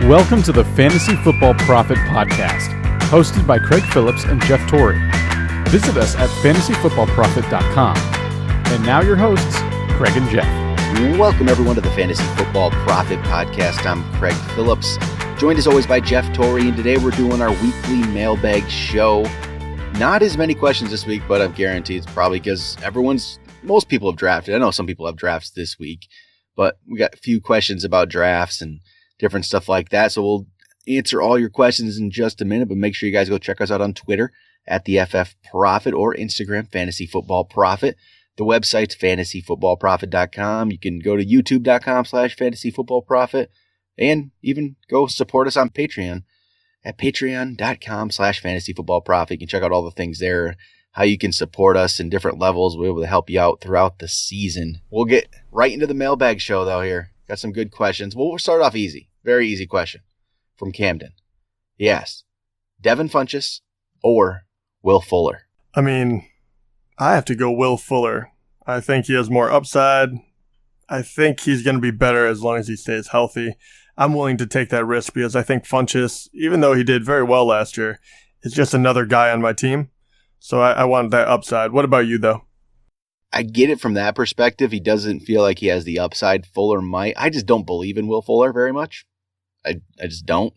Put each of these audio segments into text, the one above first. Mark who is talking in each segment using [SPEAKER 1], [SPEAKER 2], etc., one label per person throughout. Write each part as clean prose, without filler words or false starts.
[SPEAKER 1] Welcome to the Fantasy Football Prophet Podcast, hosted by Craig Phillips and Jeff Torrey. Visit us at fantasyfootballprophet.com. And now your hosts, Craig and Jeff.
[SPEAKER 2] Welcome everyone to the Fantasy Football Prophet Podcast. I'm Craig Phillips, joined as always by Jeff Torrey, and today we're doing our weekly Mailbag show. Not as many questions this week, but I'm guaranteed it's probably because most people have drafted. I know some people have drafts this week, but we got a few questions about drafts and different stuff like that. So we'll answer all your questions in just a minute, but make sure you guys go check us out on Twitter at the FF Prophet or Instagram, Fantasy Football Prophet. The website's fantasyfootballprophet.com. You can go to youtube.com/fantasyfootballprophet and even go support us on Patreon at patreon.com/fantasyfootballprophet. You can check out all the things there, how you can support us in different levels. We're able to help you out throughout the season. We'll get right into the mailbag show though here. Got some good questions. We'll start off easy. Very easy question from Camden. He asked, Devin Funchess or Will Fuller?
[SPEAKER 3] I mean, I have to go Will Fuller. I think he has more upside. I think he's going to be better as long as he stays healthy. I'm willing to take that risk because I think Funchess, even though he did very well last year, is just another guy on my team. So I want that upside. What about you, though?
[SPEAKER 2] I get it from that perspective. He doesn't feel like he has the upside. Fuller might. I just don't believe in Will Fuller very much. I just don't.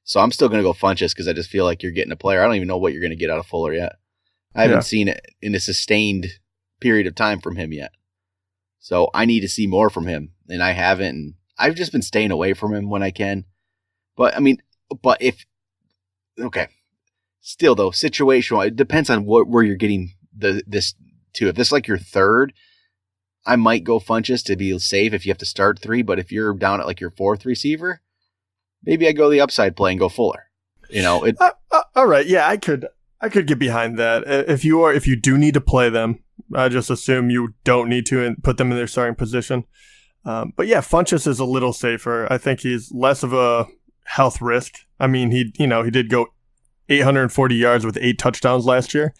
[SPEAKER 2] So I'm still going to go Funchess because I just feel like you're getting a player. I don't even know what you're going to get out of Fuller yet. I haven't seen it in a sustained period of time from him yet. So I need to see more from him, and I haven't. And I've just been staying away from him when I can. But still though, situational. It depends on where you're getting this to. If this is like your third, I might go Funchess to be safe if you have to start three. But if you're down at like your fourth receiver, maybe I go the upside play and go Fuller.
[SPEAKER 3] All right, yeah, I could get behind that. If you do need to play them, I just assume you don't need to and put them in their starting position. But yeah, Funchess is a little safer. I think he's less of a health risk. I mean, he did go 840 yards with 8 touchdowns last year.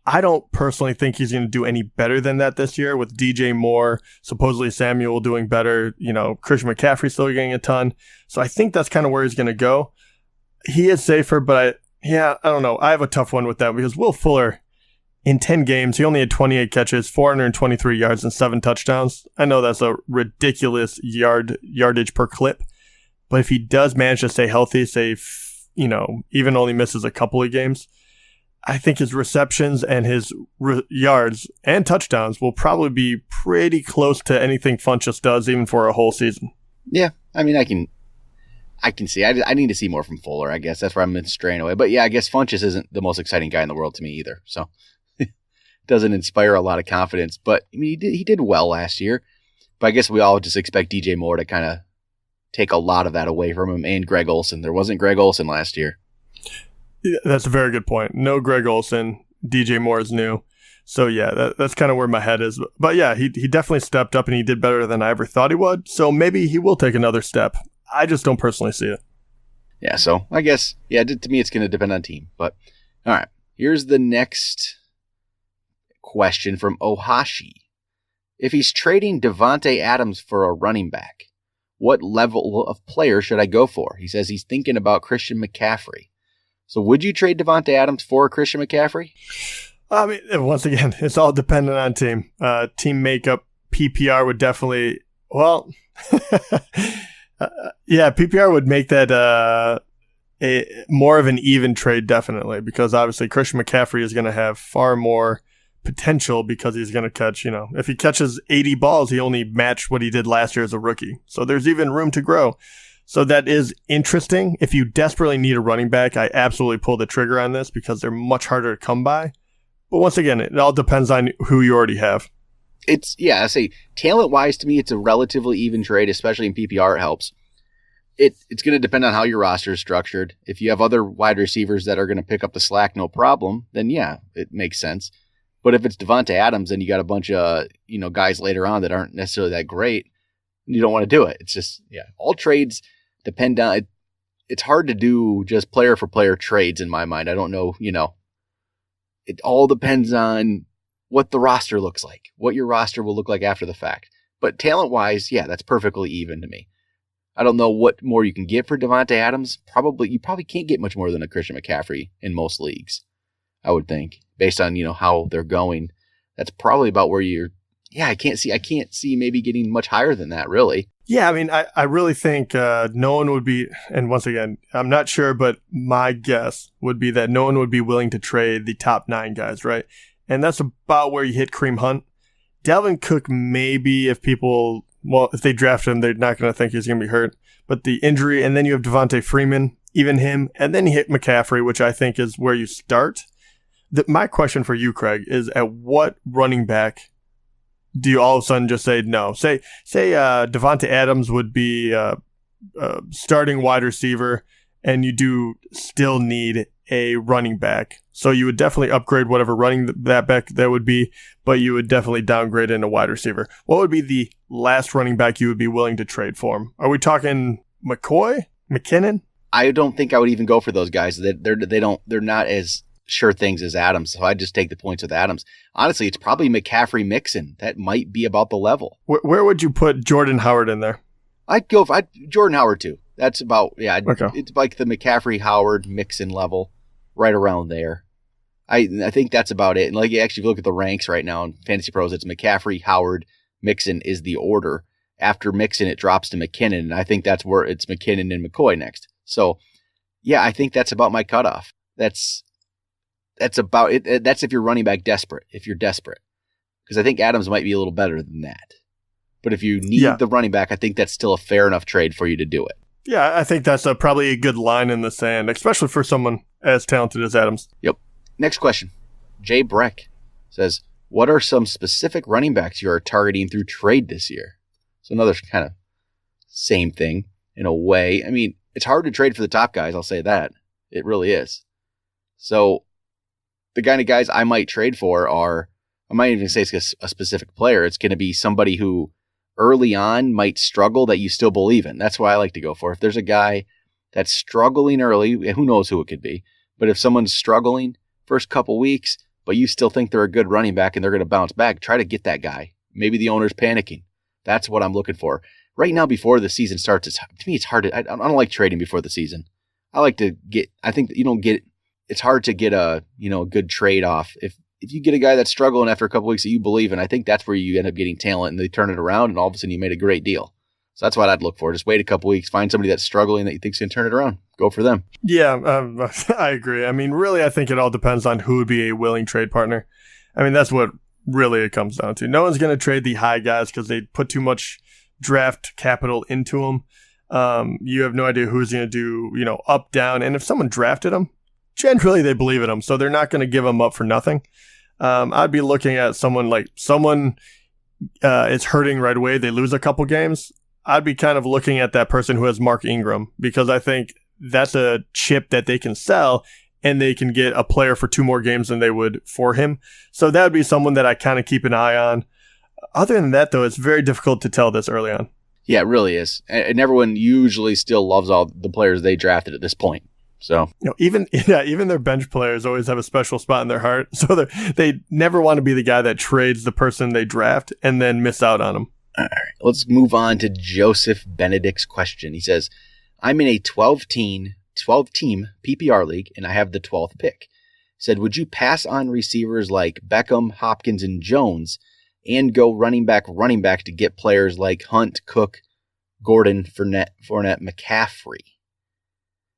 [SPEAKER 3] I don't personally think he's going to do any better than that this year with DJ Moore, supposedly Samuel doing better, Christian McCaffrey still getting a ton. So I think that's kind of where he's going to go. He is safer, but I don't know. I have a tough one with that because Will Fuller, in 10 games, he only had 28 catches, 423 yards, and 7 touchdowns. I know that's a ridiculous yardage per clip, but if he does manage to stay healthy, even only misses a couple of games, I think his receptions and his yards and touchdowns will probably be pretty close to anything Funchess does, even for a whole season.
[SPEAKER 2] Yeah, I mean, I can see. I need to see more from Fuller, I guess. That's where I'm straying away. But yeah, I guess Funchess isn't the most exciting guy in the world to me either. So it doesn't inspire a lot of confidence. But I mean, he did well last year. But I guess we all just expect DJ Moore to kind of take a lot of that away from him, and Greg Olsen. There wasn't Greg Olsen last year.
[SPEAKER 3] Yeah, that's a very good point. No Greg Olsen. DJ Moore is new. So yeah, that's kind of where my head is. But yeah, he definitely stepped up and he did better than I ever thought he would. So maybe he will take another step. I just don't personally see it.
[SPEAKER 2] Yeah, so I guess, to me it's going to depend on team. But all right, here's the next question from Ohashi. If he's trading Davante Adams for a running back, what level of player should I go for? He says he's thinking about Christian McCaffrey. So would you trade Davante Adams for Christian McCaffrey?
[SPEAKER 3] I mean, once again, it's all dependent on team. Team makeup, PPR would definitely, PPR would make that a more of an even trade, definitely, because obviously Christian McCaffrey is going to have far more potential because he's going to catch, if he catches 80 balls, he only matched what he did last year as a rookie. So there's even room to grow. So that is interesting. If you desperately need a running back, I absolutely pull the trigger on this because they're much harder to come by. But once again, it all depends on who you already have.
[SPEAKER 2] I say talent-wise to me, it's a relatively even trade, especially in PPR, it helps. It's going to depend on how your roster is structured. If you have other wide receivers that are going to pick up the slack, no problem, then yeah, it makes sense. But if it's Davante Adams and you got a bunch of, guys later on that aren't necessarily that great, you don't want to do it. It's just, all trades depend on it. It's hard to do just player for player trades in my mind. I don't know, it all depends on what the roster looks like, what your roster will look like after the fact. But talent-wise, that's perfectly even to me. I don't know what more you can get for Davante Adams. You probably can't get much more than a Christian McCaffrey in most leagues, I would think, based on, how they're going. That's probably about where I can't see maybe getting much higher than that, really.
[SPEAKER 3] Yeah, I mean, I really think no one would be, and once again, I'm not sure, but my guess would be that no one would be willing to trade the top 9 guys, right? And that's about where you hit Kareem Hunt. Dalvin Cook, maybe if they draft him, they're not going to think he's going to be hurt. But the injury, and then you have Devontae Freeman, even him, and then you hit McCaffrey, which I think is where you start. My question for you, Craig, is at what running back do you all of a sudden just say no? Say Davante Adams would be starting wide receiver, and you do still need a running back. So you would definitely upgrade whatever running that back that would be, but you would definitely downgrade in a wide receiver. What would be the last running back you would be willing to trade for him? Are we talking McKinnon?
[SPEAKER 2] I don't think I would even go for those guys. They're not as sure things as Adams, so I'd just take the points with Adams. Honestly, it's probably McCaffrey Mixon. That might be about the level.
[SPEAKER 3] Where would you put Jordan Howard in there?
[SPEAKER 2] I'd Jordan Howard too. That's about, okay. It's like the McCaffrey Howard Mixon level, right around there. I think that's about it. And like, you actually look at the ranks right now in Fantasy Pros, it's McCaffrey, Howard, Mixon is the order. After Mixon, it drops to McKinnon, and I think that's where it's McKinnon and McCoy next. So, yeah, I think that's about my cutoff. That's about it. That's if you're running back desperate, if you're desperate. Because I think Adams might be a little better than that. But if you need the running back, I think that's still a fair enough trade for you to do it.
[SPEAKER 3] Yeah, I think that's probably a good line in the sand, especially for someone as talented as Adams.
[SPEAKER 2] Yep. Next question. Jay Breck says, what are some specific running backs you are targeting through trade this year? So another kind of same thing in a way. I mean, it's hard to trade for the top guys, I'll say that. It really is. So the kind of guys I might trade for I might even say it's a specific player. It's going to be somebody who early on might struggle that you still believe in. That's what I like to go for. If there's a guy that's struggling early, who knows who it could be, but if someone's struggling first couple weeks, but you still think they're a good running back and they're going to bounce back, try to get that guy. Maybe the owner's panicking. That's what I'm looking for. Right now, before the season starts, to me, it's hard. I don't like trading before the season. I think that you don't get, it's hard to get a good trade off. If you get a guy that's struggling after a couple weeks that you believe in, I think that's where you end up getting talent and they turn it around and all of a sudden you made a great deal. So that's what I'd look for. Just wait a couple weeks, find somebody that's struggling that you think's going to turn it around. Go for them.
[SPEAKER 3] Yeah, I agree. I mean, really, I think it all depends on who would be a willing trade partner. I mean, that's what really it comes down to. No one's going to trade the high guys because they put too much draft capital into them. You have no idea who's going to do, up, down. And if someone drafted them, generally they believe in them. So they're not going to give them up for nothing. I'd be looking at someone is hurting right away. They lose a couple games. I'd be kind of looking at that person who has Mark Ingram because I think that's a chip that they can sell and they can get a player for 2 more games than they would for him. So that would be someone that I kind of keep an eye on. Other than that, though, it's very difficult to tell this early on.
[SPEAKER 2] Yeah, it really is. And everyone usually still loves all the players they drafted at this point. So
[SPEAKER 3] even their bench players always have a special spot in their heart. So they never want to be the guy that trades the person they draft and then miss out on them.
[SPEAKER 2] All right, let's move on to Joseph Benedict's question. He says, I'm in a 12-team PPR league, and I have the 12th pick. He said, would you pass on receivers like Beckham, Hopkins, and Jones and go running back to get players like Hunt, Cook, Gordon, Fournette, McCaffrey?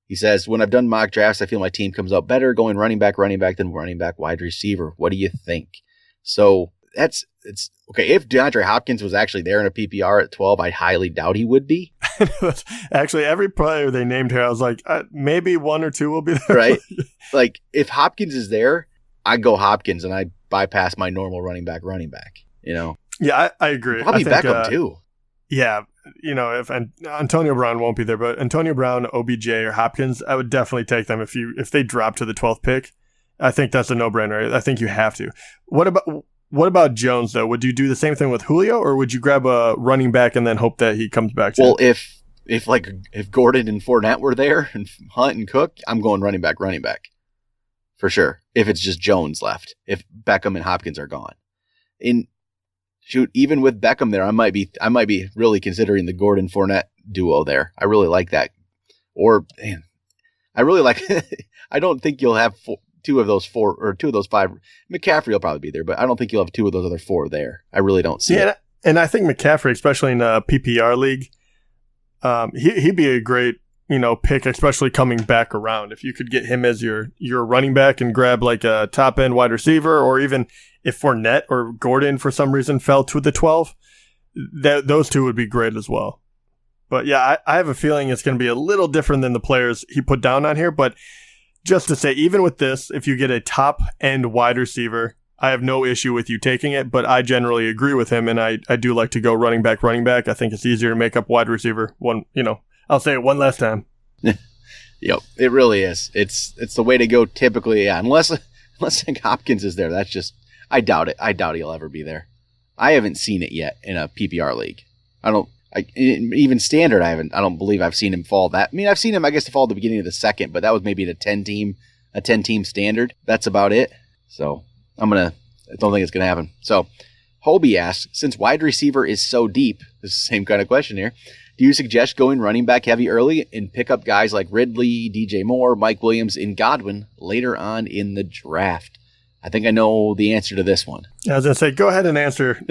[SPEAKER 2] He says, when I've done mock drafts, I feel my team comes out better going running back than running back wide receiver. What do you think? So it's okay. If DeAndre Hopkins was actually there in a PPR at 12, I highly doubt he would be.
[SPEAKER 3] Actually, every player they named here, I was like, maybe 1 or 2 will be there.
[SPEAKER 2] Right? Like, if Hopkins is there, I go Hopkins and I bypass my normal running back.
[SPEAKER 3] Yeah, I agree.
[SPEAKER 2] Probably Beckham too.
[SPEAKER 3] Yeah. If Antonio Brown won't be there, but Antonio Brown, OBJ, or Hopkins, I would definitely take them if they drop to the 12th pick. I think that's a no-brainer. I think you have to. What about Jones, though? Would you do the same thing with Julio, or would you grab a running back and then hope that he comes back to
[SPEAKER 2] Well, if Gordon and Fournette were there, and Hunt and Cook, I'm going running back. For sure. If it's just Jones left. If Beckham and Hopkins are gone. Even with Beckham there, I might be really considering the Gordon Fournette duo there. I really like that. Or, man, I really like I don't think you'll have two of those five. McCaffrey will probably be there, but I don't think you'll have two of those other four there. I really don't see it.
[SPEAKER 3] And I think McCaffrey, especially in a PPR league, he'd be a great pick, especially coming back around. If you could get him as your running back and grab like a top end wide receiver, or even if Fournette or Gordon for some reason fell to the 12, those two would be great as well. But yeah, I have a feeling it's going to be a little different than the players he put down on here. But just to say, even with this, if you get a top end wide receiver, I have no issue with you taking it, but I generally agree with him, and I do like to go running back. I think it's easier to make up wide receiver. I'll say it one last time.
[SPEAKER 2] Yep, it really is. It's the way to go typically, yeah. Unless Hopkins is there. That's just, I doubt it. I doubt he'll ever be there. I haven't seen it yet in a PPR league. Even standard, I don't believe I've seen him fall that. I mean, I've seen him, I guess, fall at the beginning of the second, but that was maybe a 10 team standard. That's about it. So I don't think it's going to happen. So Hobie asks, since wide receiver is so deep, this is the same kind of question here, do you suggest going running back heavy early and pick up guys like Ridley, DJ Moore, Mike Williams, and Godwin later on in the draft? I think I know the answer to this one.
[SPEAKER 3] I was going to say, go ahead and answer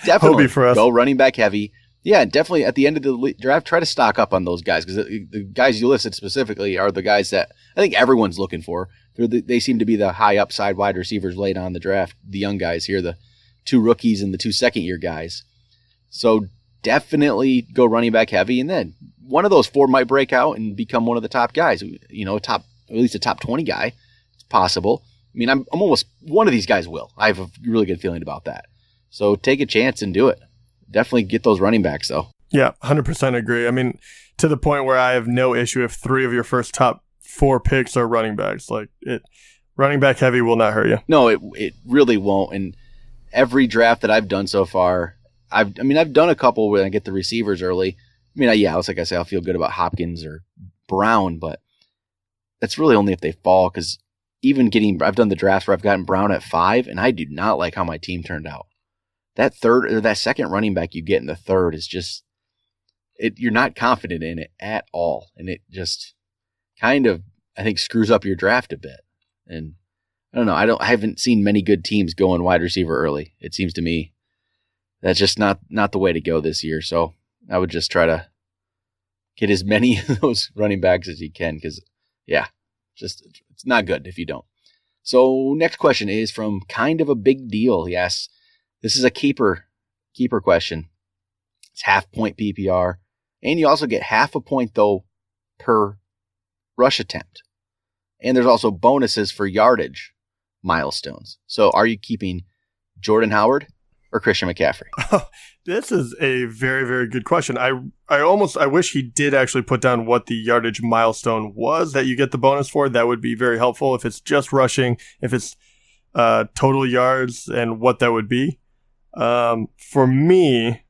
[SPEAKER 2] Definitely.
[SPEAKER 3] Hobie for us.
[SPEAKER 2] Go running back heavy. Yeah, definitely at the end of the draft, try to stock up on those guys, because the guys you listed specifically are the guys that I think everyone's looking for. They seem to be the high upside wide receivers late on the draft, the young guys here, the 2 rookies and the 2 second-year guys. So definitely go running back heavy, and then one of those 4 might break out and become one of the top guys, at least a top 20 guy. It's possible. I mean, I'm almost one of these guys will. I have a really good feeling about that. So take a chance and do it. Definitely get those running backs, though.
[SPEAKER 3] Yeah, 100% agree. I mean, to the point where I have no issue if 3 of your first top 4 picks are running backs. Running back heavy will not hurt you.
[SPEAKER 2] No, it really won't. And every draft that I've done so far, I've done a couple where I get the receivers early. I mean, like I say, I'll feel good about Hopkins or Brown, but that's really only if they fall, because I've done the drafts where I've gotten Brown at 5, and I do not like how my team turned out. That second running back you get in the third is just, you're not confident in it at all. And it just kind of, I think, screws up your draft a bit. And I don't know, I haven't seen many good teams going wide receiver early. It seems to me that's just not the way to go this year. So I would just try to get as many of those running backs as you can, because, yeah, just it's not good if you don't. So next question is from Kind of a Big Deal. He asks, this is a keeper question. It's half point PPR. And you also get half a point, though, per rush attempt. And there's also bonuses for yardage milestones. So are you keeping Jordan Howard or Christian McCaffrey?
[SPEAKER 3] This is a very, very good question. I wish he did actually put down what the yardage milestone was that you get the bonus for. That would be very helpful. If it's just rushing, if it's total yards, and what that would be. For me,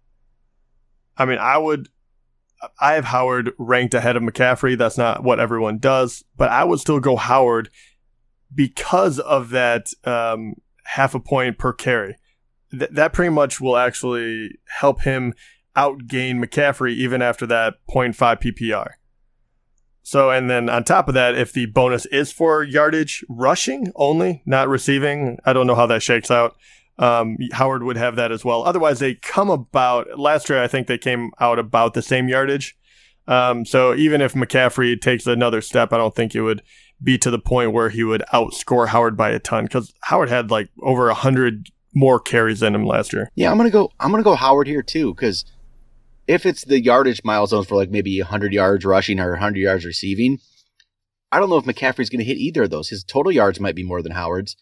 [SPEAKER 3] I mean, I have Howard ranked ahead of McCaffrey. That's not what everyone does, but I would still go Howard because of that half a point per carry. That pretty much will actually help him outgain McCaffrey even after that 0.5 PPR. So, and then on top of that, if the bonus is for yardage rushing only, not receiving, I don't know how that shakes out. Howard would have that as well. Otherwise, they come about, last year I think they came out about the same yardage. So even if McCaffrey takes another step, I don't think it would be to the point where he would outscore Howard by a ton, because Howard had like over 100 more carries than him last year.
[SPEAKER 2] Yeah, I'm gonna go Howard here too, because if it's the yardage milestones for like maybe 100 yards rushing or 100 yards receiving, I don't know if McCaffrey's going to hit either of those. His total yards might be more than Howard's,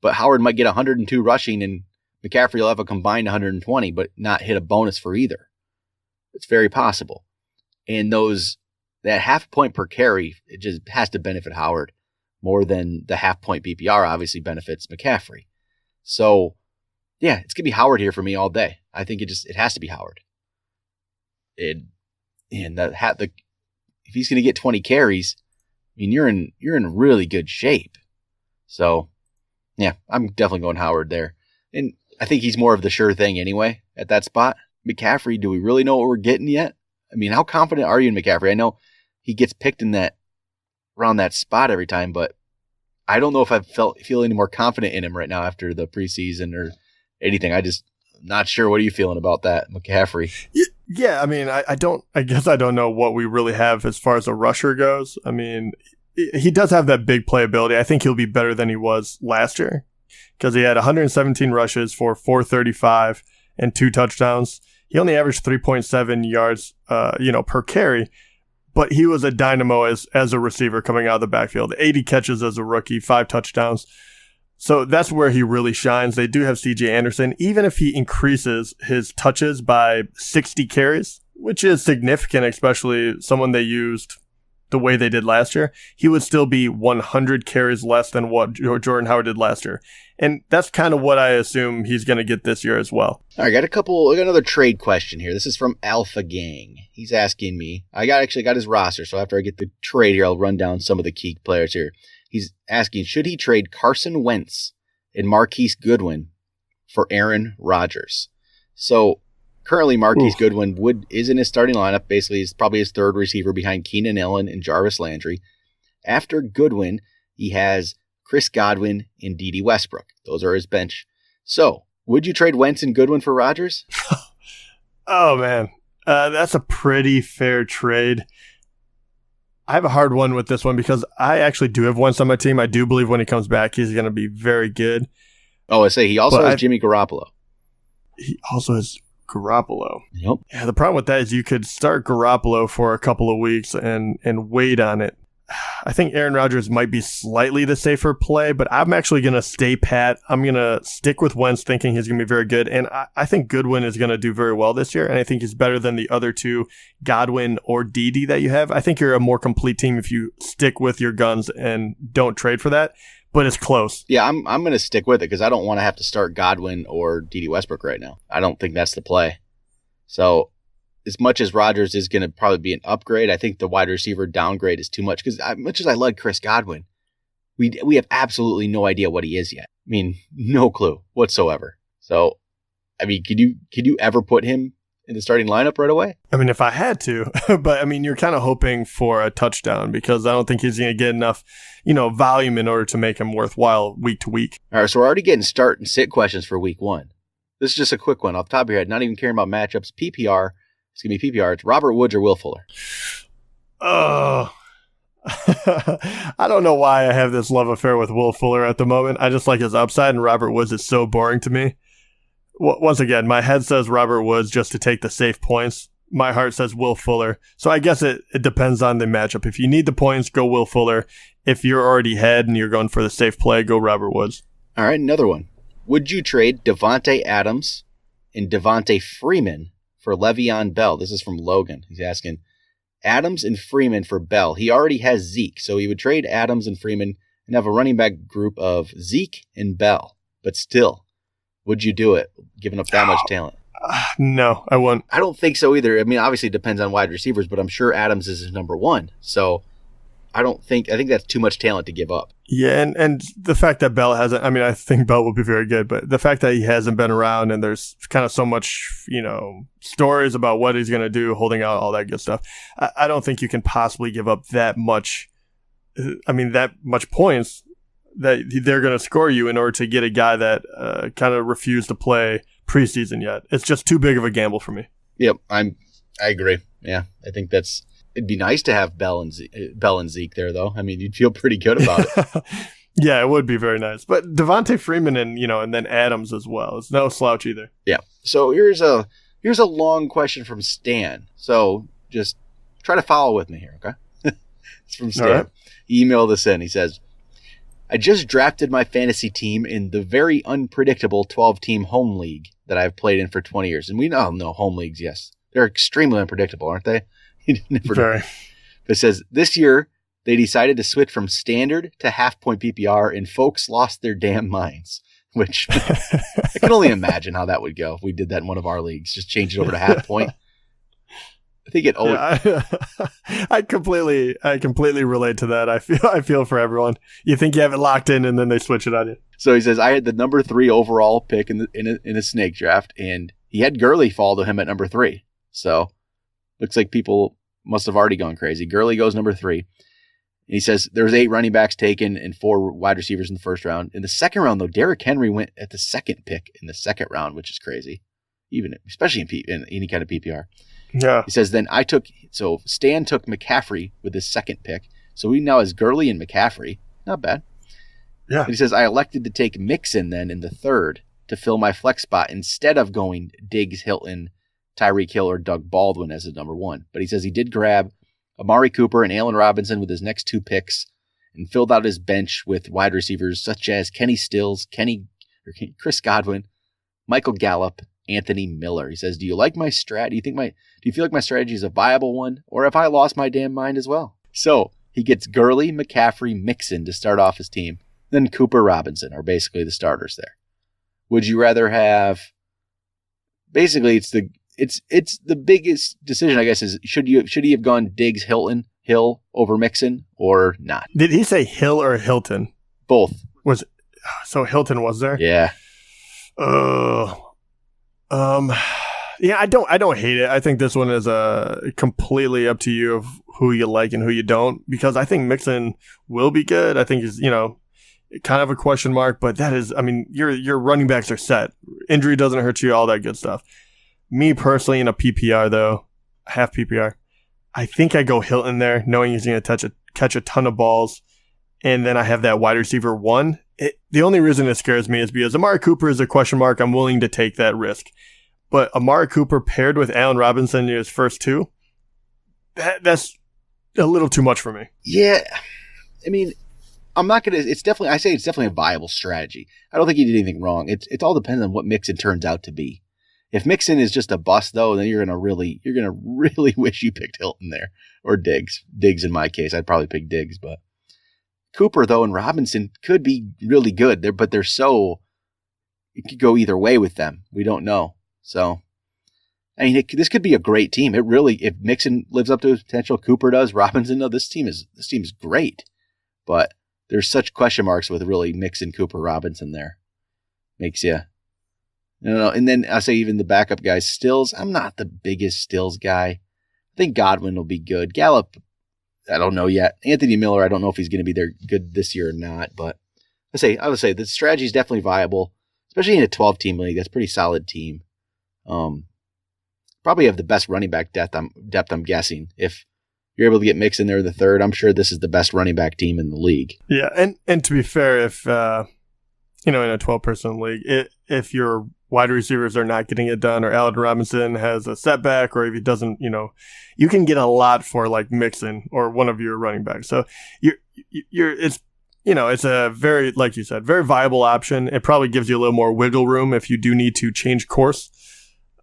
[SPEAKER 2] but Howard might get 102 rushing and McCaffrey will have a combined 120, but not hit a bonus for either. It's very possible. And that half point per carry, it just has to benefit Howard more than the half point PPR obviously benefits McCaffrey. So yeah, it's going to be Howard here for me all day. I think it has to be Howard. If he's going to get 20 carries, I mean, you're in really good shape. So yeah, I'm definitely going Howard there. And I think he's more of the sure thing anyway at that spot. McCaffrey, do we really know what we're getting yet? I mean, how confident are you in McCaffrey? I know he gets picked in that around that spot every time, but I don't know if I feel any more confident in him right now after the preseason or anything. I'm not sure. What are you feeling about that, McCaffrey?
[SPEAKER 3] Yeah, I mean, I guess I don't know what we really have as far as a rusher goes. I mean, he does have that big playability. I think he'll be better than he was last year because he had 117 rushes for 435 and 2 touchdowns. He only averaged 3.7 yards, per carry, but he was a dynamo as a receiver coming out of the backfield. 80 catches as a rookie, 5 touchdowns. So that's where he really shines. They do have C.J. Anderson. Even if he increases his touches by 60 carries, which is significant, especially someone they used the way they did last year, he would still be 100 carries less than what Jordan Howard did last year. And that's kind of what I assume he's going to get this year as well.
[SPEAKER 2] All right, I got another trade question here. This is from Alpha Gang. He's asking me, I got his roster, so after I get the trade here, I'll run down some of the key players here. He's asking, should he trade Carson Wentz and Marquise Goodwin for Aaron Rodgers? So currently Marquise Goodwin is in his starting lineup. Basically, he's probably his third receiver behind Keenan Allen and Jarvis Landry. After Goodwin, he has Chris Godwin and Dede Westbrook. Those are his bench. So would you trade Wentz and Goodwin for Rodgers?
[SPEAKER 3] Oh, man. That's a pretty fair trade. I have a hard one with this one because I actually do have Wentz on my team. I do believe when he comes back, he's going to be very good.
[SPEAKER 2] Oh, I say he also has Jimmy Garoppolo.
[SPEAKER 3] He also has Garoppolo.
[SPEAKER 2] Yep.
[SPEAKER 3] Yeah, the problem with that is you could start Garoppolo for a couple of weeks and wait on it. I think Aaron Rodgers might be slightly the safer play, but I'm actually going to stay pat. I'm going to stick with Wentz thinking he's going to be very good. And I think Goodwin is going to do very well this year. And I think he's better than the other two, Godwin or Dede, that you have. I think you're a more complete team if you stick with your guns and don't trade for that. But it's close.
[SPEAKER 2] Yeah, I'm going to stick with it because I don't want to have to start Godwin or Dede Westbrook right now. I don't think that's the play. So as much as Rodgers is going to probably be an upgrade, I think the wide receiver downgrade is too much because as much as I like Chris Godwin, we have absolutely no idea what he is yet. I mean, no clue whatsoever. So, I mean, could you ever put him in the starting lineup right away?
[SPEAKER 3] I mean, if I had to, but I mean, you're kind of hoping for a touchdown because I don't think he's going to get enough, volume in order to make him worthwhile week to week.
[SPEAKER 2] All right, so we're already getting start and sit questions for week 1. This is just a quick one off the top of your head, not even caring about matchups. PPR. It's going to be PPR. It's Robert Woods or Will Fuller.
[SPEAKER 3] Oh, I don't know why I have this love affair with Will Fuller at the moment. I just like his upside, and Robert Woods is so boring to me. Once again, my head says Robert Woods just to take the safe points. My heart says Will Fuller. So I guess it depends on the matchup. If you need the points, go Will Fuller. If you're already ahead and you're going for the safe play, go Robert Woods.
[SPEAKER 2] All right, another one. Would you trade Davante Adams and Devontae Freeman for Le'Veon Bell? This is from Logan. He's asking Adams and Freeman for Bell. He already has Zeke, so he would trade Adams and Freeman and have a running back group of Zeke and Bell. But still, would you do it, giving up that much talent?
[SPEAKER 3] No, I wouldn't.
[SPEAKER 2] I don't think so either. I mean, obviously it depends on wide receivers, but I'm sure Adams is his number one. So I think that's too much talent to give up.
[SPEAKER 3] Yeah, and the fact that Bell hasn't, I mean, I think Bell will be very good, but the fact that he hasn't been around and there's kind of so much, stories about what he's going to do, holding out, all that good stuff, I don't think you can possibly give up that much points that they're going to score you in order to get a guy that kind of refused to play preseason yet. It's just too big of a gamble for me.
[SPEAKER 2] Yep, I agree. Yeah, I think it'd be nice to have Bell and Zeke there, though. I mean, you'd feel pretty good about it.
[SPEAKER 3] Yeah, it would be very nice. But Devontae Freeman and then Adams as well. It's no slouch either.
[SPEAKER 2] Yeah. So here's a long question from Stan. So just try to follow with me here, okay? It's from Stan. Right. He emailed this in. He says, I just drafted my fantasy team in the very unpredictable 12-team home league that I've played in for 20 years. And we all know home leagues, yes. They're extremely unpredictable, aren't they?
[SPEAKER 3] Very.
[SPEAKER 2] But it says, this year, they decided to switch from standard to half-point PPR, and folks lost their damn minds. Which I can only imagine how that would go if we did that in one of our leagues. Just change it over to half-point. I think it always...
[SPEAKER 3] Yeah, I completely relate to that. I feel for everyone. You think you have it locked in, and then they switch it on you.
[SPEAKER 2] So he says, I had the number 3 overall pick in a snake draft, and he had Gurley fall to him at number 3. So Looks like people must have already gone crazy. Gurley goes number 3. And he says there's 8 running backs taken and 4 wide receivers in the first round. In the second round, though, Derrick Henry went at the second pick in the second round, which is crazy, especially in any kind of PPR.
[SPEAKER 3] Yeah.
[SPEAKER 2] He says then Stan took McCaffrey with his second pick. So we now has Gurley and McCaffrey. Not bad.
[SPEAKER 3] Yeah.
[SPEAKER 2] And he says, I elected to take Mixon then in the third to fill my flex spot instead of going Diggs, Hilton, Tyreek Hill, or Doug Baldwin as the number 1. But he says he did grab Amari Cooper and Allen Robinson with his next 2 picks and filled out his bench with wide receivers such as Kenny Stills, Chris Godwin, Michael Gallup, Anthony Miller. He says, do you like my strat? Do you feel like my strategy is a viable one, or have I lost my damn mind as well? So he gets Gurley, McCaffrey, Mixon to start off his team. Then Cooper, Robinson are basically the starters there. Would you rather have? Basically, it's the biggest decision, I guess, is should he have gone Diggs, Hilton, Hill over Mixon or not?
[SPEAKER 3] Did he say Hill or Hilton?
[SPEAKER 2] Both.
[SPEAKER 3] So Hilton was there?
[SPEAKER 2] Yeah.
[SPEAKER 3] Yeah, I don't hate it. I think this one is completely up to you of who you like and who you don't, because I think Mixon will be good. I think he's, kind of a question mark, but that is, your running backs are set. Injury doesn't hurt you, all that good stuff. Me personally, in a PPR though, half PPR, I think I go Hilton there, knowing he's going to catch a ton of balls, and then I have that wide receiver 1. The only reason it scares me is because Amari Cooper is a question mark. I'm willing to take that risk. But Amari Cooper paired with Allen Robinson in his first 2, that's a little too much for me.
[SPEAKER 2] Yeah. I'm not going to, it's definitely a viable strategy. I don't think he did anything wrong. It all depends on what Mixon turns out to be. If Mixon is just a bust though, then you're going to really wish you picked Hilton there or Diggs. Diggs in my case, I'd probably pick Diggs, but Cooper though and Robinson could be really good there, but it could go either way with them. We don't know. So, this could be a great team. If Mixon lives up to his potential, Cooper does, Robinson, no, this team is great. But there's such question marks with really Mixon, Cooper, Robinson there. Makes you, I don't know. And then I say even the backup guys, Stills, I'm not the biggest Stills guy. I think Godwin will be good. Gallup, I don't know yet. Anthony Miller, I don't know if he's going to be there good this year or not. But I would say the strategy is definitely viable, especially in a 12-team league. That's a pretty solid team. Probably have the best running back depth, I'm guessing. If you're able to get Mixon there in the third, I'm sure this is the best running back team in the league.
[SPEAKER 3] Yeah, and to be fair, if in a 12-person league, if your wide receivers are not getting it done, or Allen Robinson has a setback, or if he doesn't, you can get a lot for like Mixon or one of your running backs. So it's a very, like you said, very viable option. It probably gives you a little more wiggle room if you do need to change course.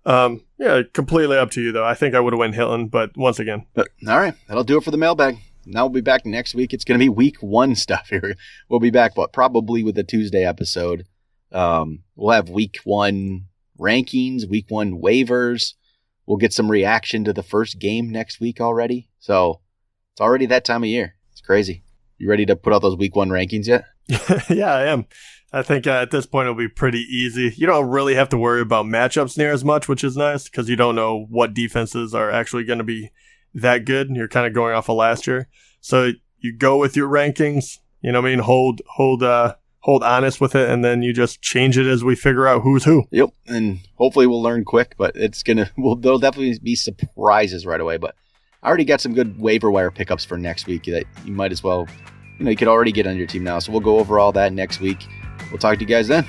[SPEAKER 3] Completely up to you though. I think I would have went Hilton, but once again.
[SPEAKER 2] But all right, that'll do it for the mailbag. Now we'll be back next week. It's going to be week 1 stuff here. We'll be back, but probably with a Tuesday episode. We'll have week 1 rankings, week 1 waivers. We'll get some reaction to the first game next week already. So it's already that time of year. It's crazy. You ready to put out those week 1 rankings yet?
[SPEAKER 3] Yeah, I am. I think at this point it'll be pretty easy. You don't really have to worry about matchups near as much, which is nice because you don't know what defenses are actually going to be that good. You're kind of going off of last year. So you go with your rankings, hold honest with it, and then you just change it as we figure out who's who.
[SPEAKER 2] Yep, and hopefully we'll learn quick, but there'll definitely be surprises right away. But I already got some good waiver wire pickups for next week that you might as well, you could already get on your team now. So we'll go over all that next week. We'll talk to you guys then.